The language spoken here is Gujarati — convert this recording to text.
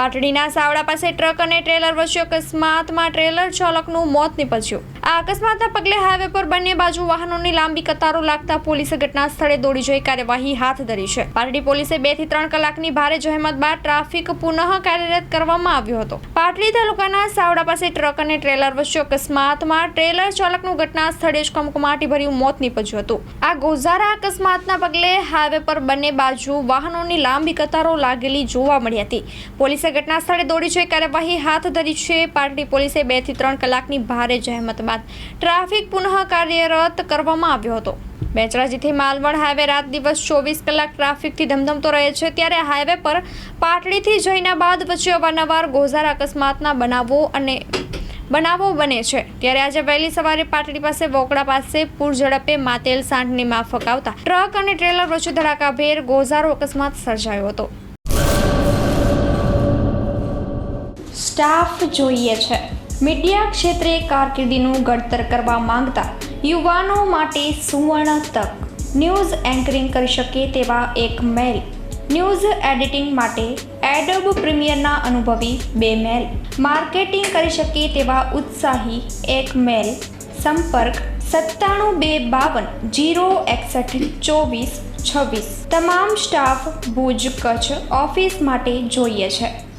પાટડીના સાવડા પાસે ટ્રક અને ટ્રેલર વચ્ચે અકસ્માતમાં ટ્રેલર ચાલકનું મોત નીપજ્યું। આ અકસ્માતના પગલે હાઈવે પર બંને બાજુ વાહનોની લાંબી કતારો લાગતા પોલીસે ઘટના સ્થળે દોડી જઈ કાર્યવાહી હાથ ધરી છે। પાટડી પોલીસે 2 થી 3 કલાકની ભારે જહેમત બાદ ટ્રાફિક પુનઃ કાર્યરત કરવામાં આવ્યો હતો। પાટડી તાલુકાના સાવડા પાસે ટ્રક અને ટ્રેલર વચ્ચે અકસ્માતમાં ટ્રેલર ચાલકનું ઘટના સ્થળે જ કમકમાટીભર્યું મોત નીપજ્યું હતું। આ ગોઝારા અકસ્માતના પગલે હાઈવે પર બંને બાજુ વાહનોની લાંબી કતારો લાગેલી જોવા મળી હતી। પોલીસે ઘટના સ્થળે દોડી જઈ કાર્યવાહી હાથ ધરી છે। પાટડી પોલીસે 2 થી 3 કલાકની ભારે જહેમત બાદ ટ્રાફિક પુનઃ કાર્યરત કરવામાં આવ્યો હતો। બેચરાજીથી માલવણ હાઈવે રાત દિવસ 24 કલાક ટ્રાફિકથી ધમધમતો રહે છે, ત્યારે હાઈવે પર પાટડીથી જૈનાબાદ વચ્ચે અવારનવાર ગોઝારા અકસ્માતના બનાવો બને છે। ત્યારે આજે વહેલી સવારે પાટડી પાસે વોકડા પાસે પૂર ઝડપે માતેલ સાંઠની માફક આવતા ટ્રક અને ટ્રેલર વચ્ચે ધડાકાભેર ગોઝારો અકસ્માત સર્જાયો હતો। સ્ટાફ જોઈએ છે। મીડિયા ક્ષેત્રે કારકિર્દીનું ઘડતર કરવા માંગતા યુવાનો માટે સુવર્ણ તક। ન્યૂઝ એન્કરિંગ કરી શકે તેવા એક મેલ, ન્યૂઝ એડિટિંગ માટે એડોબ પ્રીમિયરના અનુભવી 2 મેલ, માર્કેટિંગ કરી શકે તેવા ઉત્સાહી 1 મેલ। સંપર્ક 97 252 061 24 26। તમામ સ્ટાફ ભુજ કચ્છ ઓફિસ માટે જોઈએ છે।